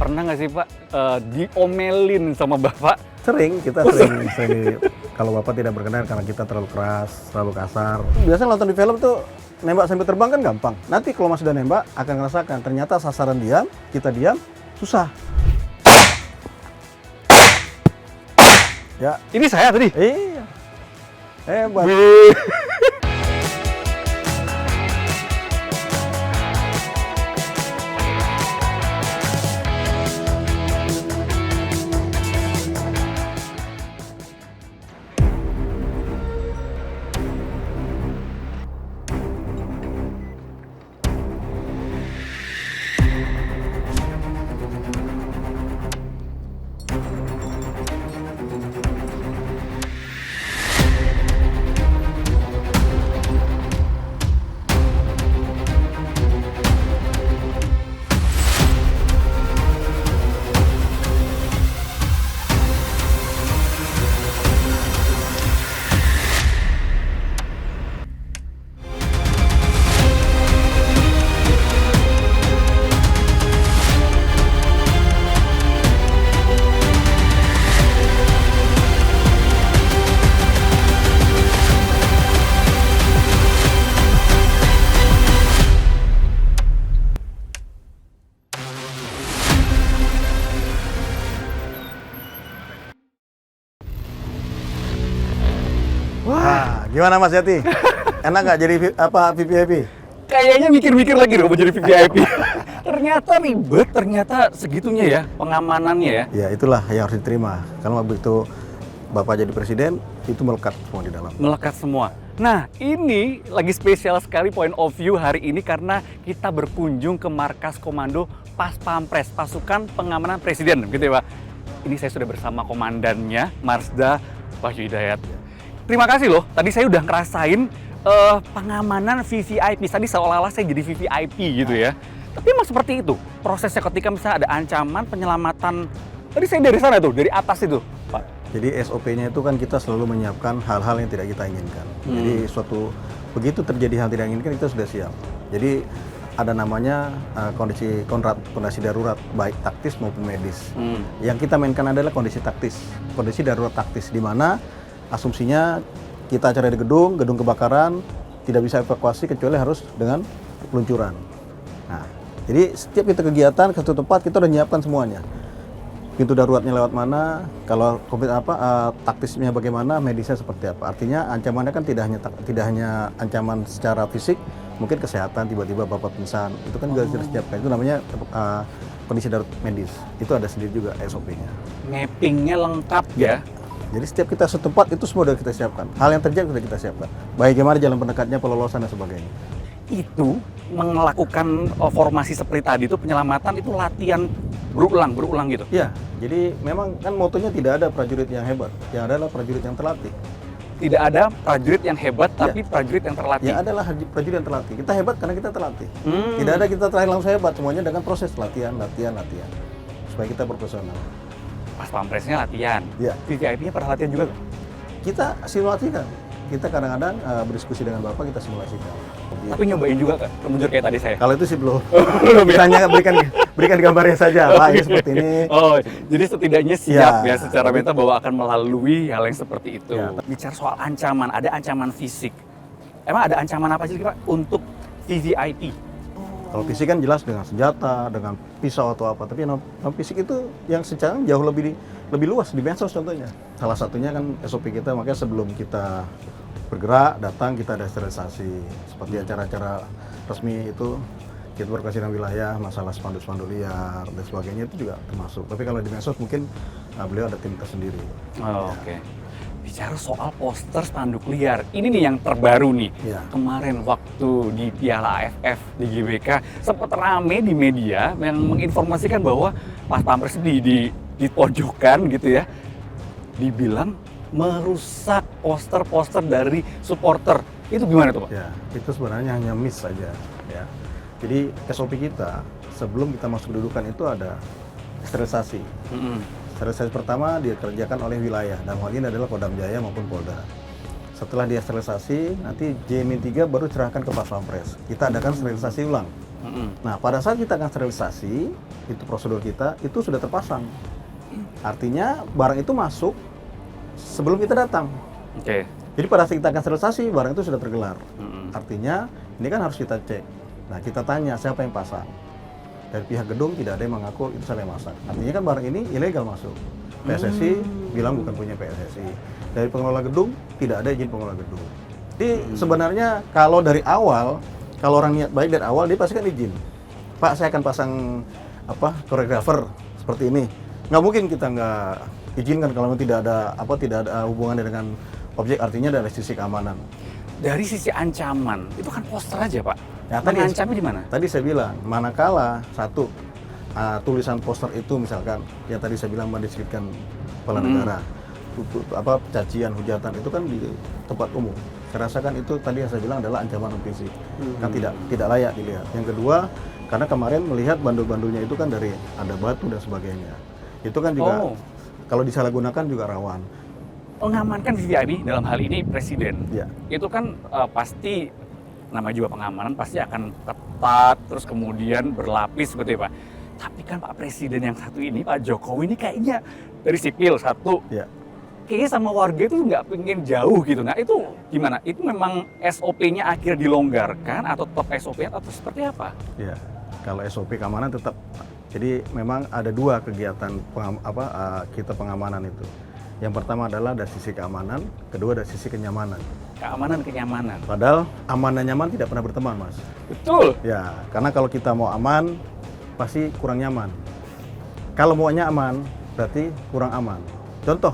Pernah nggak sih Pak diomelin sama Bapak? Sering, kita sering kalau Bapak tidak berkenan karena kita terlalu keras, terlalu kasar. Biasanya nonton di film tuh nembak sambil terbang kan gampang. Nanti kalau Mas sudah nembak akan ngerasakan ternyata sasaran diam, kita diam, susah. Ya, Ini saya tadi. iya. Hebat. Wah, gimana Mas Yati? Enak nggak jadi VVIP? Kayaknya mikir-mikir lagi dong mau jadi VIP. Ternyata ribet, ternyata segitunya ya pengamanannya ya. Ya itulah yang harus diterima. Kalau begitu Bapak jadi presiden, itu melekat semua di dalam. Melekat semua. Nah, ini lagi spesial sekali point of view hari ini karena kita berkunjung ke markas komando Pas Pampres, pasukan pengamanan presiden, gitu ya Pak. Ini saya sudah bersama komandannya, Marsda Wahyu Hidayat. Terima kasih loh, tadi saya udah ngerasain pengamanan VVIP. Tadi seolah-olah saya jadi VVIP gitu ya. Tapi emang seperti itu prosesnya ketika misalnya ada ancaman penyelamatan. Tadi saya dari sana tuh, dari atas itu, Pak. Jadi SOP-nya itu kan kita selalu menyiapkan hal-hal yang tidak kita inginkan. Jadi begitu terjadi hal tidak inginkan kita sudah siap. Jadi ada namanya kondisi darurat baik taktis maupun medis. Yang kita mainkan adalah kondisi taktis, kondisi darurat taktis di mana asumsinya kita acara di gedung kebakaran tidak bisa evakuasi kecuali harus dengan peluncuran. Nah, jadi setiap kita kegiatan ke suatu tempat kita udah nyiapkan semuanya. Pintu daruratnya lewat mana, kalau taktisnya bagaimana, medisnya seperti apa. Artinya ancamannya kan tidak hanya ancaman secara fisik, mungkin kesehatan tiba-tiba Bapak pingsan, itu kan juga sudah disiapkan. Itu namanya kondisi darurat medis. Itu ada sendiri juga SOP-nya. Mappingnya lengkap ya. Jadi setiap kita setempat itu semua sudah kita siapkan. Hal yang terjadi sudah kita siapkan. Bagaimana jalan pendekatnya, pelolosan dan sebagainya. Itu melakukan formasi seperti tadi itu penyelamatan itu latihan berulang gitu. Iya, jadi memang kan motonya tidak ada prajurit yang hebat, yang adalah prajurit yang terlatih. Tidak ada prajurit yang hebat, tapi prajurit yang terlatih. Ya adalah prajurit yang terlatih. Kita hebat karena kita terlatih. Tidak ada kita terakhir langsung hebat, semuanya dengan proses latihan. Supaya kita profesional. Pas Pampresnya latihan. Ya. VVIP-nya pernah latihan juga? Kita simulasikan. Kita kadang-kadang berdiskusi dengan Bapak, kita simulasikan. Tapi nyobain juga kan, meluncur kayak tadi saya? Kalau itu sih belum. Misalnya berikan gambarnya saja, Pak, ini seperti ini. Oh, jadi setidaknya siap ya secara Ya. mental bahwa akan melalui hal yang seperti itu. Ya. Bicara soal ancaman, ada ancaman fisik. Emang ada ancaman apa sih Pak untuk VVIP? Kalau fisik kan jelas dengan senjata, dengan pisau atau apa. Tapi non fisik itu yang secara jauh lebih luas di medsos contohnya. Salah satunya kan SOP kita, makanya sebelum kita bergerak, datang kita ada sterilisasi. Seperti acara-acara resmi itu kita berkasi dengan wilayah, masalah spanduk-spanduk liar dan sebagainya itu juga termasuk. Tapi kalau di medsos mungkin beliau ada tim tersendiri. Oh, Oke. Bicara soal poster spanduk liar, ini nih yang terbaru nih. Ya. Kemarin waktu di Piala AFF di GBK sempat rame di media yang menginformasikan bahwa Pas Pampres di pojokan gitu ya, dibilang merusak poster-poster dari supporter. Itu gimana tuh Pak? Ya, itu sebenarnya hanya miss saja. Ya. Jadi SOP kita sebelum kita masuk kedudukan itu ada sterilisasi. Sterilisasi pertama dikerjakan oleh wilayah, dan hal ini adalah Kodam Jaya maupun Polda. Setelah dia sterilisasi, nanti J-3 baru serahkan ke Pas Pampres. Kita adakan sterilisasi ulang. Nah, pada saat kita akan sterilisasi, itu prosedur kita, itu sudah terpasang. Artinya barang itu masuk sebelum kita datang. Oke. Jadi pada saat kita akan sterilisasi, barang itu sudah tergelar. Artinya ini kan harus kita cek. Nah, kita tanya siapa yang pasang. Dari pihak gedung tidak ada yang mengaku itu saya yang masang. Artinya kan barang ini ilegal masuk. PSSI bilang bukan punya PSSI. Dari pengelola gedung tidak ada izin pengelola gedung. Jadi sebenarnya kalau dari awal, kalau orang niat baik dari awal dia pasti kan izin. Pak, saya akan pasang koreografer seperti ini. Nggak mungkin kita nggak izinkan kalau tidak ada hubungannya dengan objek, artinya dari sisi keamanan. Dari sisi ancaman, itu kan poster aja Pak. Ya, tadi mengancamnya di mana? Tadi saya bilang, manakala satu tulisan poster itu misalkan, yang tadi saya bilang mendeskripsikan kepala negara, cacian, hujatan itu kan di tempat umum. Saya rasakan itu tadi yang saya bilang adalah ancaman fisik, kan tidak layak dilihat. Yang kedua, karena kemarin melihat bandul-bandulnya itu kan dari ada batu dan sebagainya, itu kan juga kalau disalahgunakan juga rawan. Mengamankan VVIP dalam hal ini presiden, Ya. itu kan pasti namanya juga pengamanan pasti akan ketat, terus kemudian berlapis gitu ya Pak. Tapi kan Pak Presiden yang satu ini, Pak Jokowi ini kayaknya dari sipil satu, Ya. kayaknya sama warga itu nggak pengen jauh gitu. Nah itu gimana? Itu memang SOP-nya akhirnya dilonggarkan atau tetap SOP atau seperti apa? Ya, kalau SOP keamanan tetap. Jadi memang ada dua kegiatan kita pengamanan itu. Yang pertama adalah dari sisi keamanan, kedua dari sisi kenyamanan. Keamanan, kenyamanan. Padahal aman dan nyaman tidak pernah berteman, Mas. Betul. Ya, karena kalau kita mau aman, pasti kurang nyaman. Kalau maunya aman, berarti kurang aman. Contoh,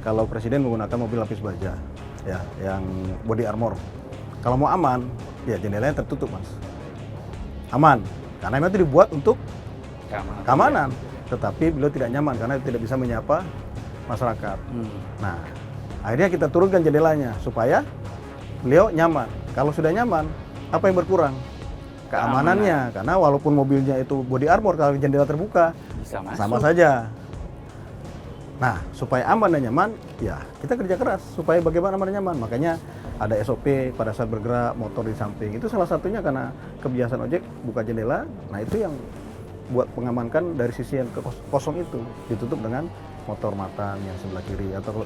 kalau presiden menggunakan mobil lapis baja, ya, yang body armor. Kalau mau aman, ya jendelanya tertutup, Mas. Aman, karena memang itu dibuat untuk keamanan. Tetapi beliau tidak nyaman karena tidak bisa menyapa masyarakat. Nah, akhirnya kita turunkan jendelanya supaya beliau nyaman. Kalau sudah nyaman, apa yang berkurang? Keamanannya. Karena walaupun mobilnya itu body armor, kalau jendela terbuka, Bisa masuk. sama saja. Nah, supaya aman dan nyaman, ya kita kerja keras supaya bagaimana aman dan nyaman. Makanya ada SOP pada saat bergerak, motor di samping. Itu salah satunya karena kebiasaan ojek buka jendela. Nah, itu yang buat mengamankan dari sisi yang kosong itu, ditutup dengan motor matan yang sebelah kiri, atau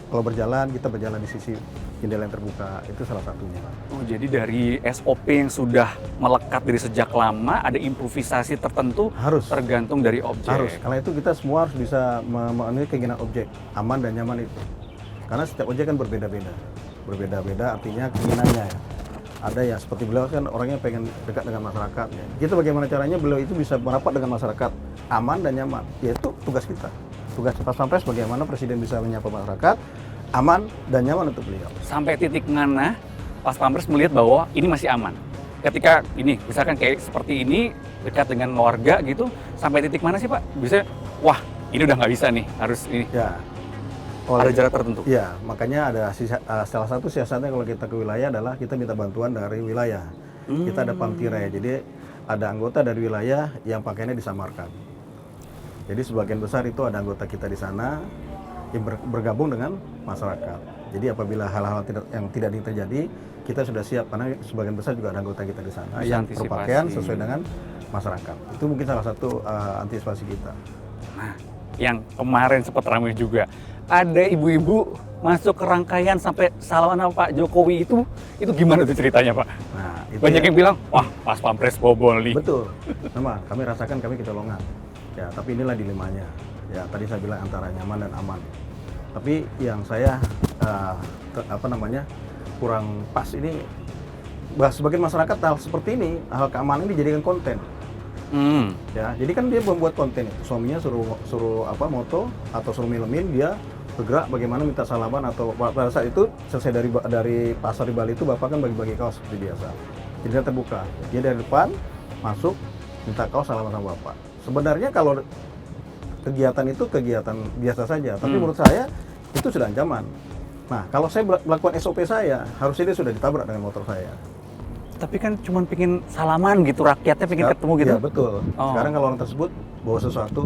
kalau berjalan kita berjalan di sisi jendela yang terbuka, itu salah satunya. Oh, jadi dari SOP yang sudah melekat dari sejak lama ada improvisasi tertentu Harus. tergantung dari objek. Harus, karena itu kita semua harus bisa memenuhi keinginan objek, aman dan nyaman itu. Karena setiap objek kan berbeda-beda artinya keinginannya ya. Ada ya seperti beliau kan orangnya pengen dekat dengan masyarakat ya. Kita bagaimana caranya beliau itu bisa merapat dengan masyarakat aman dan nyaman, yaitu tugas kita. Tugas Pas Pampres bagaimana presiden bisa menyapa masyarakat aman dan nyaman untuk beliau. Sampai titik mana Pas Pampres melihat bahwa ini masih aman. Ketika ini misalkan kayak seperti ini dekat dengan warga gitu, sampai titik mana sih Pak? Bisa, wah ini udah nggak bisa nih, harus ini. Ya. Ada jarak tertentu. Ya, makanya ada salah satu siasatnya kalau kita ke wilayah adalah kita minta bantuan dari wilayah. Kita ada pamtirai, jadi ada anggota dari wilayah yang pakaiannya disamarkan. Jadi sebagian besar itu ada anggota kita di sana yang bergabung dengan masyarakat. Jadi apabila hal-hal yang tidak ingin terjadi, kita sudah siap karena sebagian besar juga ada anggota kita di sana yang berpakaian sesuai dengan masyarakat. Itu mungkin salah satu antisipasi kita. Nah, yang kemarin sempat ramai juga, ada ibu-ibu masuk ke rangkaian sampai salaman sama Pak Jokowi itu gimana tuh ceritanya Pak? Nah, itu banyak yang bilang, wah Pas Pampres bobol nih. Betul, memang kami rasakan kami kecolongan. Ya, tapi inilah dilemanya. Ya, tadi saya bilang antara nyaman dan aman. Tapi yang saya kurang pas ini, sebagian masyarakat hal seperti ini, hal keamanan ini dijadikan konten. Ya, jadi kan dia membuat konten. Suaminya suruh moto atau suruh milemin, dia bergerak bagaimana minta salaman, atau pada saat itu selesai dari pasar di Bali itu bapak kan bagi-bagi kaos seperti biasa. Jadi dia terbuka, dia dari depan masuk minta kaos salaman sama bapak. Sebenarnya kalau kegiatan itu kegiatan biasa saja, tapi menurut saya itu sudah ancaman. Nah, kalau saya melakukan SOP saya, harusnya dia sudah ditabrak dengan motor saya. Tapi kan cuma pengen salaman gitu, rakyatnya pengen ketemu gitu. Iya, betul. Sekarang kalau orang tersebut bawa sesuatu,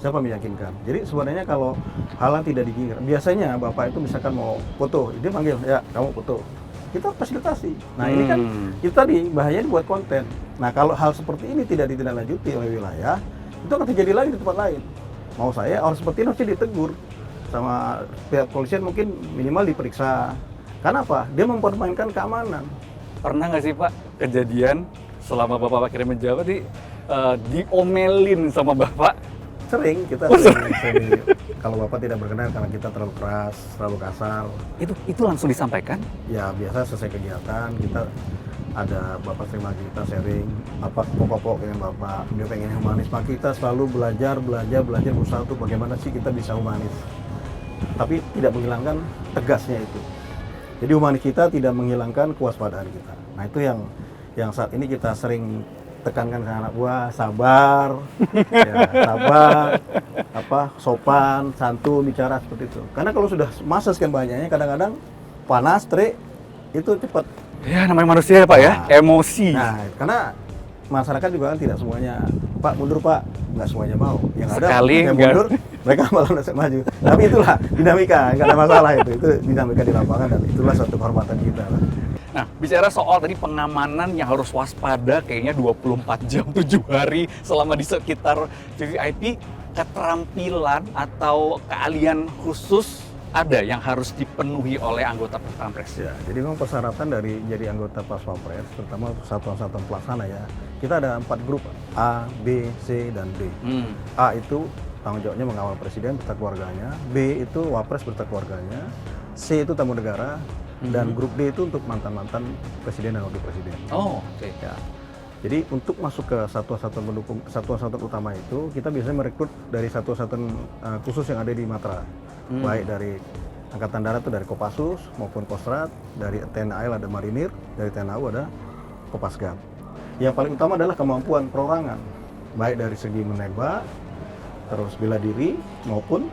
Siapa meyakinkan? Jadi sebenarnya kalau hal yang tidak diinginkan, biasanya bapak itu misalkan mau foto, dia panggil, ya kamu foto, kita fasilitasi. Nah ini kan itu tadi bahayanya buat konten. Nah kalau hal seperti ini tidak ditindaklanjuti oleh wilayah, itu akan terjadi lagi di tempat lain. Mau saya orang seperti ini harusnya ditegur sama pihak polisian, mungkin minimal diperiksa. Karena apa? Dia mempermainkan keamanan. Pernah nggak sih Pak kejadian selama Bapak akhirnya menjabat diomelin sama Bapak? Sering kita sering kalau bapak tidak berkenan karena kita terlalu keras, terlalu kasar. Itu langsung disampaikan? Ya biasa selesai kegiatan kita ada bapak terima kita sharing apa pokok-pokok dengan bapak. Dia pengen humanis, maka kita selalu belajar berusaha untuk bagaimana sih kita bisa humanis. Tapi tidak menghilangkan tegasnya itu. Jadi humanis kita tidak menghilangkan kewaspadaan kita. Nah itu yang saat ini kita sering tekankan ke anak buah, sabar, ya, sabar, sopan, santun, bicara seperti itu. Karena kalau sudah masa sekian banyaknya, kadang-kadang panas, terik, itu cepat. Ya namanya manusia ya Pak ya, emosi. Nah, karena masyarakat juga kan tidak semuanya, Pak mundur Pak, nggak semuanya mau. Yang ada yang mundur, mereka malah maju. Tapi itulah dinamika, nggak ada masalah itu dinamika di lapangan dan itulah suatu kehormatan kita. Nah, bicara soal tadi pengamanan yang harus waspada kayaknya 24 jam 7 hari selama di sekitar VVIP, keterampilan atau keahlian khusus ada yang harus dipenuhi oleh anggota Pas Pampres. Ya, jadi memang persyaratan dari jadi anggota Pas Pampres, terutama satuan-satuan pelaksana ya, kita ada 4 grup, A, B, C, dan D. A itu tanggung jawabnya mengawal presiden beserta keluarganya, B itu wapres beserta keluarganya, C itu tamu negara, dan grup D itu untuk mantan-mantan presiden dan wakil presiden. Oh, oke. Ya. Jadi untuk masuk ke satuan-satuan pendukung, satuan-satuan utama itu, kita biasanya merekrut dari satuan-satuan khusus yang ada di Matra. Baik dari Angkatan Darat itu dari Kopassus maupun Kostrad, dari TNI AL ada Marinir, dari TNI AU ada Kopasgat. Yang paling utama adalah kemampuan perorangan, baik dari segi menembak, terus bela diri maupun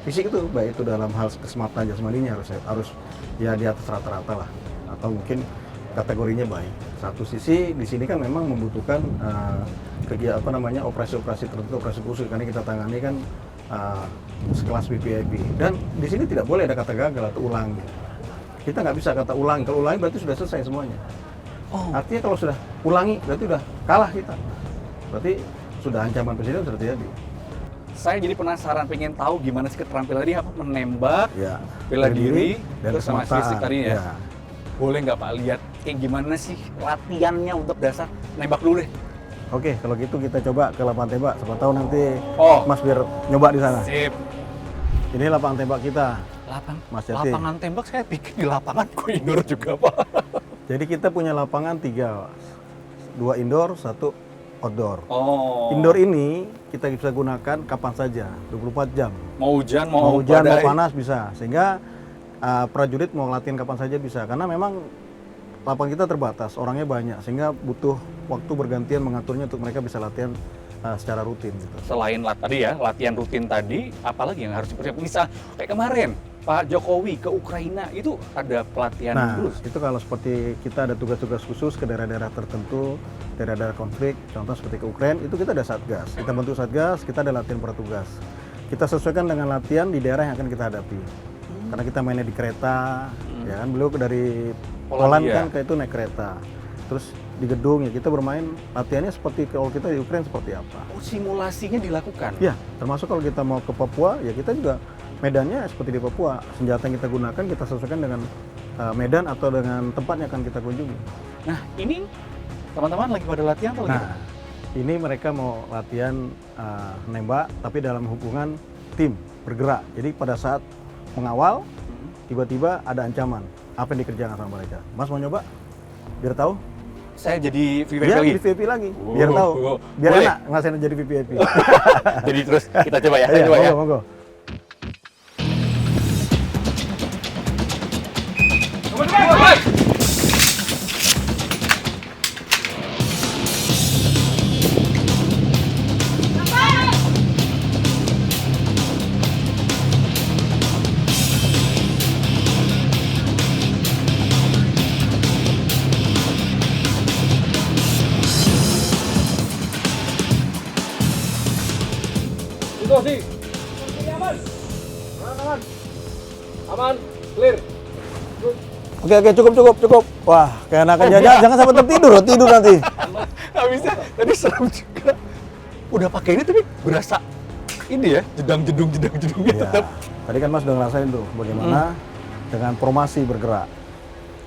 fisik itu, baik itu dalam hal keselamatan jasmaninya harus ya di atas rata-rata lah, atau mungkin kategorinya baik. Satu sisi di sini kan memang membutuhkan operasi-operasi tertentu, operasi khusus karena kita tangani kan sekelas VVIP, dan di sini tidak boleh ada kata gagal atau ulangi. Kita nggak bisa kata ulangi, kalau ulangi berarti sudah selesai semuanya. Artinya kalau sudah ulangi berarti sudah kalah kita, berarti sudah ancaman presiden sudah terjadi. Saya jadi penasaran, pengen tahu gimana sih keterampilan tadi apa menembak, ya, bela diri, dan terus sama fisik tadi ya. Ya. Boleh nggak Pak lihat kayak gimana sih latihannya untuk dasar nembak dulu deh. Oke, kalau gitu kita coba ke lapangan tembak. Siapa tahu nanti Mas biar nyoba di sana. Sip. Ini lapangan tembak kita. Mas Jati. Lapangan tembak saya pikir di lapangan indoor juga Pak. Jadi kita punya lapangan 3, 2 indoor, 1 outdoor. Indoor ini kita bisa gunakan kapan saja, 24 jam. Mau hujan, mau panas bisa. Sehingga prajurit mau latihan kapan saja bisa. Karena memang lapangan kita terbatas, orangnya banyak, sehingga butuh waktu bergantian mengaturnya untuk mereka bisa latihan secara rutin. Gitu. Selain tadi ya, latihan rutin tadi, apalagi yang harus dipersiapkan? Misal kayak kemarin, Pak Jokowi ke Ukraina, itu ada pelatihan dulu? Itu kalau seperti kita ada tugas-tugas khusus ke daerah-daerah tertentu, daerah-daerah konflik, contoh seperti ke Ukraina, itu kita ada satgas. Kita bentuk satgas, kita ada latihan pertugas. Kita sesuaikan dengan latihan di daerah yang akan kita hadapi. Karena kita mainnya di kereta, ya kan, beliau dari Poland kan ke itu naik kereta. Terus di gedung ya kita bermain, latihannya seperti kalau kita di Ukraina seperti apa. Simulasinya dilakukan? Ya, termasuk kalau kita mau ke Papua, ya kita juga medannya seperti di Papua. Senjata yang kita gunakan kita sesuaikan dengan medan atau dengan tempat yang akan kita kunjungi. Nah, ini teman-teman lagi pada latihan atau lagi? Nah, ini mereka mau latihan nembak, tapi dalam hubungan tim, bergerak. Jadi pada saat mengawal, tiba-tiba ada ancaman. Apa yang dikerjakan sama mereka? Mas mau nyoba? Biar tahu? Saya jadi VIP ya, lagi? Jadi VIP lagi, biar tahu. Biar boleh. enak ngerasain jadi VIP. Jadi terus kita coba ya, saya coba ya. Monggo. Posisi. Aman. Clear. Oke, cukup. Wah, kayak anak jangan sampai tertidur, tidur nanti. Nggak bisa, tadi serem juga. Udah pakai ini tapi berasa ini ya, jedang-jedung gitu Ya, tetap. tadi kan Mas udah ngerasain tuh bagaimana dengan formasi bergerak.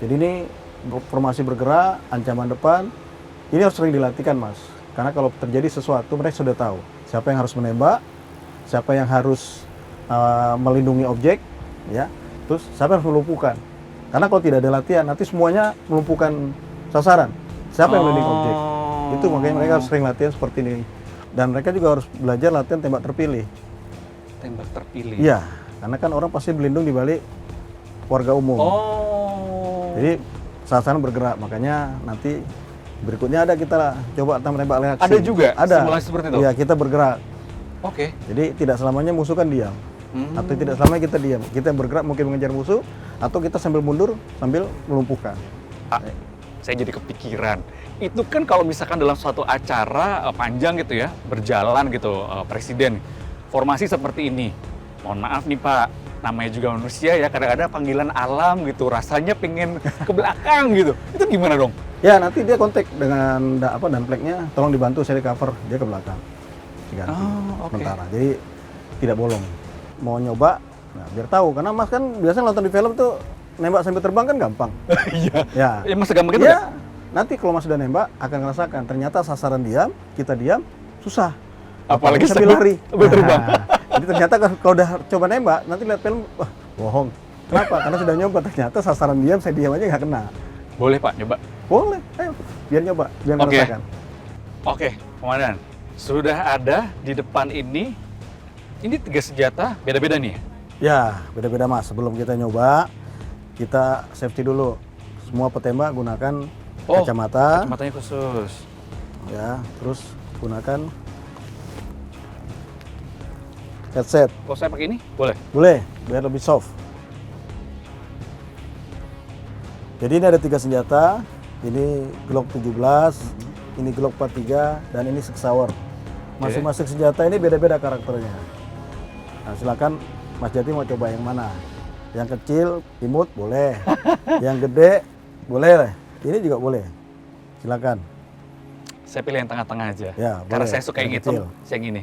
Jadi ini formasi bergerak, ancaman depan, ini harus sering dilatihkan Mas. Karena kalau terjadi sesuatu mereka sudah tahu siapa yang harus menembak, siapa yang harus melindungi objek, ya, terus siapa yang harus melumpuhkan. Karena kalau tidak ada latihan, nanti semuanya melumpuhkan sasaran. Siapa yang melindungi objek? Itu makanya mereka harus sering latihan seperti ini. Dan mereka juga harus belajar latihan tembak terpilih. Tembak terpilih. Iya, karena kan orang pasti berlindung di balik warga umum. Oh. Jadi sasaran bergerak, makanya nanti berikutnya ada kita coba menembak reaksi. Ada juga Ada. simulasi seperti itu? Iya, kita bergerak. Oke. Jadi tidak selamanya musuh kan diam. Atau tidak selamanya kita diam. Kita yang bergerak mungkin mengejar musuh, atau kita sambil mundur sambil melumpuhkan. Saya jadi kepikiran. Itu kan kalau misalkan dalam suatu acara panjang gitu ya, berjalan gitu presiden, formasi seperti ini. Mohon maaf nih Pak, namanya juga manusia ya, kadang-kadang panggilan alam gitu, rasanya pengen ke belakang gitu. Itu gimana dong? Ya, nanti dia kontak dengan dan pleknya, tolong dibantu saya cover, dia ke belakang. Diganti sementara. Jadi tidak bolong. Mau nyoba, nah, biar tahu karena Mas kan biasanya nonton di film tuh nembak sambil terbang kan gampang. Iya. Ya. Ya Mas gampang gitu Ya, nggak? nanti kalau Mas sudah nembak akan ngerasakan ternyata sasaran diam, kita diam, susah. Apalagi sambil lari. sambil terbang. Jadi ternyata kalau udah coba nembak, nanti lihat film, wah bohong. Kenapa? Karena sudah nyoba, ternyata sasaran diam, saya diam aja nggak kena. Boleh Pak, nyoba. Boleh, ayo biar nyoba, biar Oke. merasakan. Oke, Komandan. Sudah ada di depan ini 3 senjata, beda-beda nih. Ya, beda-beda Mas. Sebelum kita nyoba, kita safety dulu. Semua petembak gunakan kacamata. Kacamatanya khusus. Ya, terus gunakan headset. Kalau saya pakai ini, boleh? Boleh, biar lebih soft. Jadi ini ada 3 senjata. Ini Glock 17, ini Glock 43, dan ini Six Sauer. Masing-masing senjata ini beda-beda karakternya. Nah, silakan Mas Jati mau coba yang mana. Yang kecil, imut, boleh. Yang gede, boleh. Ini juga boleh. Silakan. Saya pilih yang tengah-tengah aja. Ya, Karena boleh. saya suka yang Yang hitam, kecil. saya yang ini.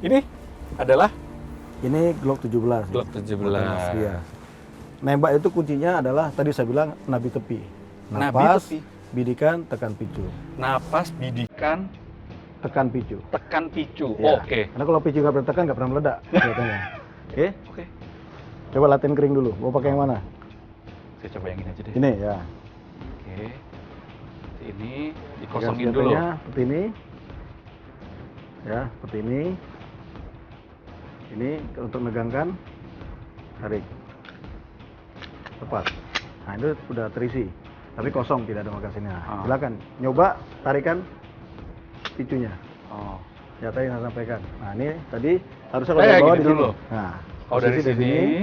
Ini adalah Ini Glock 17. Glock 17. Iya. Nembak itu kuncinya adalah tadi saya bilang nabi tepi. Nabi Napas, tepi. bidikan, tekan picu. Napas, bidikan, Tekan picu. tekan picu. Ya. Oke. Karena kalau picu nggak pernah tekan nggak pernah meledak. Kelihatannya. Oke. Oke. Coba latihan kering dulu. Mau pakai yang mana? Saya coba yang ini aja deh. Ini ya. Oke. Ini Pegang dikosongin dulu. senjatanya seperti ini. Ya, seperti ini. Ini untuk megangkan, tarik. Tepat. Nah, itu sudah terisi. Tapi kosong, tidak ada magasinnya. Silakan nyoba tarikan picunya. Oh. Ya, tadi saya sampaikan. Nah, ini tadi harusnya kalau dari bawah gini di sini. dulu. Nah, Oh, dari posisi sini.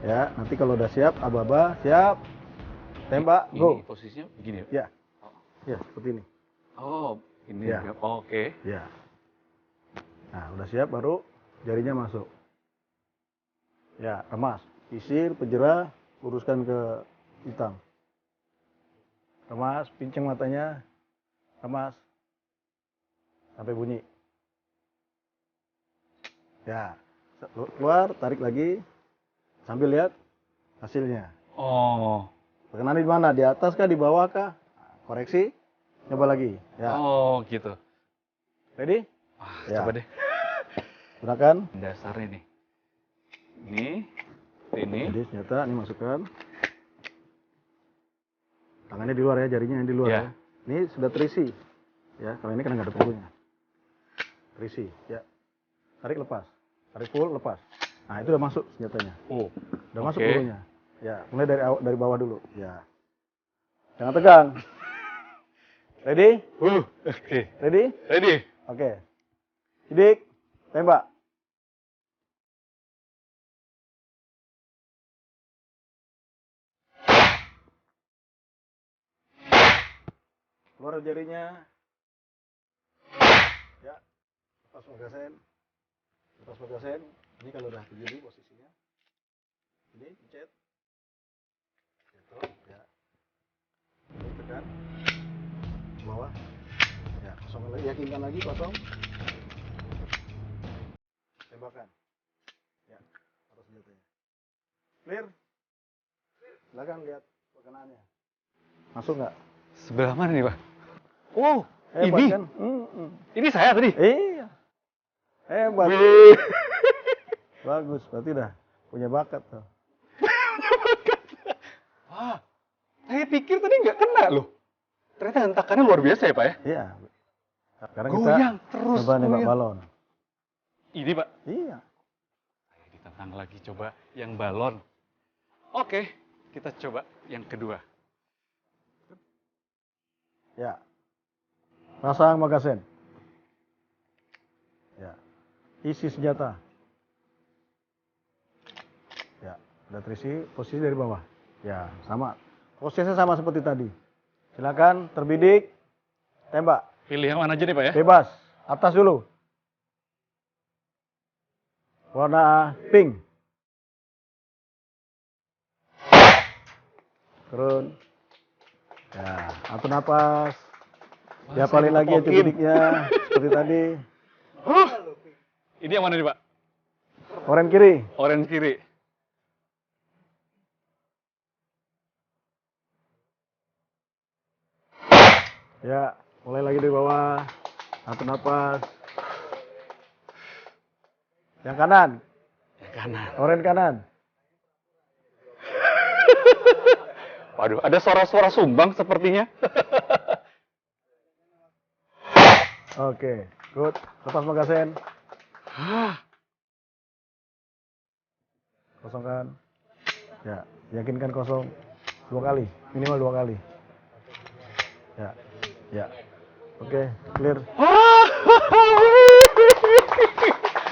Ya, nanti kalau udah siap, aba-aba, siap. Tembak, Ini go. posisinya begini. Ya. Ya, seperti ini. Oh, ini. Ya. Oke. Ya. Nah, udah siap baru jarinya masuk. Ya, remas. Isir, penjera, luruskan ke hitam. Remas, pincang matanya. Remas. Sampai bunyi. Ya. Keluar, tarik lagi. Sambil lihat hasilnya. Oh. Tekanannya di mana? Di atas kah, di bawah kah? Koreksi. Coba lagi. Ya. Oh, gitu. Ready? Wah, Ya. coba deh. Gunakan. Dasarnya nih. Ini. Jadi senjata ini masukkan. Tangannya di luar ya, jarinya yang di luar Ya. ya. Ini sudah terisi. Ya, kalau ini kan nggak ada pelurunya. Terisi, ya. Tarik lepas. Tarik full lepas. Nah, itu udah masuk senjatanya. Oh. Udah masuk Oke. pelurunya. Ya, mulai dari bawah dulu. Ya. Jangan tegang. Ready? Oke. Ready? Ready? Oke. Sidik. Tembak. Keluar jarinya. Ya. Lepas magasin. Lepas bagasen, ini kalau udah begini posisinya, ini pencet, gitu, ya, ini tekan, bawah, ya, kosongkan lagi, yakinkan lagi kosong, tembakan, ya, taruh senjatanya, clear, silakan lihat perkenaannya, masuk nggak? Sebelah mana nih, Pak? Oh, Hebat ini? kan? Ini saya tadi? Iya, hebat. Wih. Bagus, berarti dah punya bakat tuh. Wah, saya pikir tadi nggak kena loh. Ternyata hentakannya luar biasa ya, Pak ya? Iya. Sekarang kita Goyang terus, coba nembak goyang. balon. Ini, Pak. Iya. Ayo ditantang lagi coba yang balon. Oke, kita coba yang kedua. Ya. Pasang magazen. Ya. Isi senjata. Ya, udah terisi, posisi dari bawah. Ya, sama. Posisinya sama seperti tadi. Silakan terbidik, tembak. Pilih yang mana aja nih, Pak ya? Bebas. Atas dulu. Warna pink. Turun. Ya, atur napas. Wah, Diapalin saya lagi ya kepokin. bidiknya seperti tadi. Ini yang mana nih, Pak? Oren kiri. Orange kiri. Ya, mulai lagi dari bawah. Atur napas. Yang kanan. Yang kanan. Oren kanan. Waduh, ada suara-suara sumbang sepertinya. Oke, good. Lepas magazen. Kosongkan. Ya, yakinkan kosong. 2 kali, minimal 2 kali. Ya, ya. Oke, clear.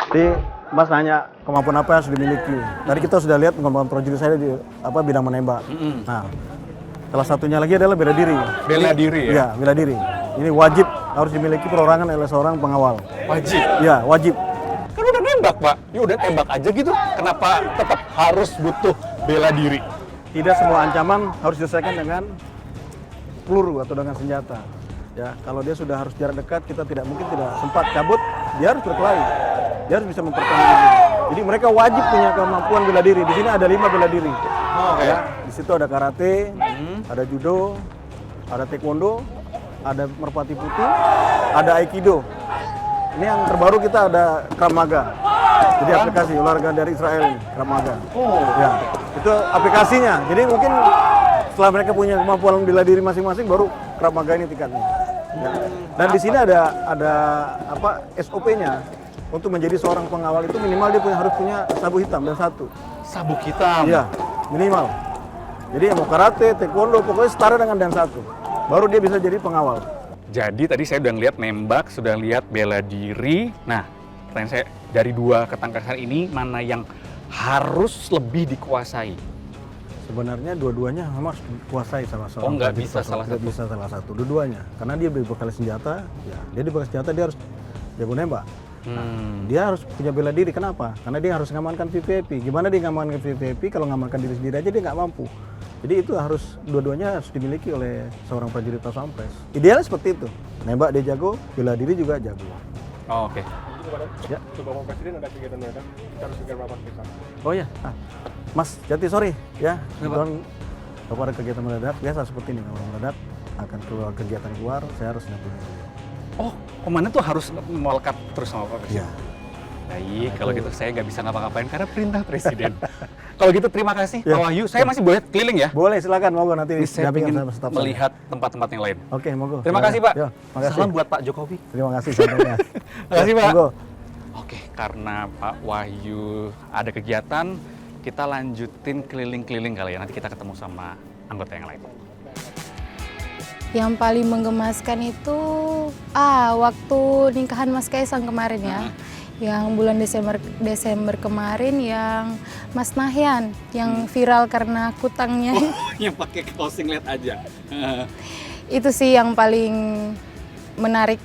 Jadi Mas nanya kemampuan apa yang harus dimiliki. Tadi kita sudah lihat kemampuan prajurit saya di bidang menembak. Nah, salah satunya lagi adalah bela diri. Bela diri ya? Iya, bela diri. Ini wajib harus dimiliki perorangan oleh seorang pengawal. Wajib. Iya, wajib. Kan udah nembak, Pak. Ya udah tembak aja gitu. Kenapa tetap harus butuh bela diri? Tidak semua ancaman harus diselesaikan dengan peluru atau dengan senjata. Ya, kalau dia sudah harus jarak dekat, kita tidak mungkin tidak sempat cabut, dia harus berkelahi. Dia harus bisa mempertahankan diri. Jadi mereka wajib punya kemampuan bela diri. Di sini ada 5 bela diri. Oke. Ya, di situ ada karate, ada judo, ada taekwondo, ada merpati putih, ada aikido. Ini yang terbaru kita ada Krav Maga. Jadi aplikasi olahraga dari Israel ini, Krav Maga. Oh. Ya, itu aplikasinya. Jadi mungkin setelah mereka punya kemampuan bela diri masing-masing, baru Krav Maga ini tingkatnya. Ya. Dan di sini ada apa SOP-nya. Untuk menjadi seorang pengawal itu minimal dia harus punya sabuk hitam dan 1. Sabuk hitam. Iya, minimal. Jadi yang mau karate, taekwondo, pokoknya setara dengan dan 1. Baru dia bisa jadi pengawal. Jadi tadi saya udah ngeliat nembak, sudah lihat bela diri. Nah, pertanyaan saya dari 2 ketangkasan ini mana yang harus lebih dikuasai? Sebenarnya dua-duanya memang harus dikuasai sama seorang. Oh, nggak prajurit bisa salah nggak satu? bisa salah satu, dua-duanya. Karena dia dibekali senjata, ya dia dibekali senjata dia harus jago nembak. Dia harus punya bela diri. Kenapa? Karena dia harus mengamankan VVIP. Gimana dia mengamankan VVIP kalau mengamankan diri sendiri aja dia nggak mampu. Jadi itu harus dua-duanya harus dimiliki oleh seorang prajurit Pas Pampres. Idealnya seperti itu. Nembak dia jago, bela diri juga jago. Oh, oke. Ya. Bapak Presiden ada kegiatan mendadak, kita harus segera rapat kita. Oh ya, Mas Jati sorry ya. Kebetulan Bapak ada kegiatan mendadak. Biasa seperti ini kalau mendadak akan keluar kegiatan keluar, saya harus dampingi. Oh, komandan tuh harus melekat terus sama Pak Presiden? Iya. Baik, kalau gitu saya nggak bisa ngapa-ngapain karena perintah Presiden. Kalau gitu terima kasih Ya. Pak Wahyu. Saya masih boleh keliling ya? Boleh silakan, monggo nanti Saya dampingin ingin sama staf saya. melihat tempat-tempat yang lain. Oke, monggo. Terima silakan. kasih Pak. Ya, makasih. Salam buat Pak Jokowi. Terima kasih sampainya. Terima kasih Pak. Monggo. Oke, karena Pak Wahyu ada kegiatan, kita lanjutin keliling-keliling kali ya. Nanti kita ketemu sama anggota yang lain. Yang paling menggemaskan itu waktu nikahan Mas Kaisang kemarin ya. Yang bulan Desember kemarin yang Mas Nahyan yang viral karena kutangnya. Yang pakai kaos singlet aja. Itu sih yang paling menarik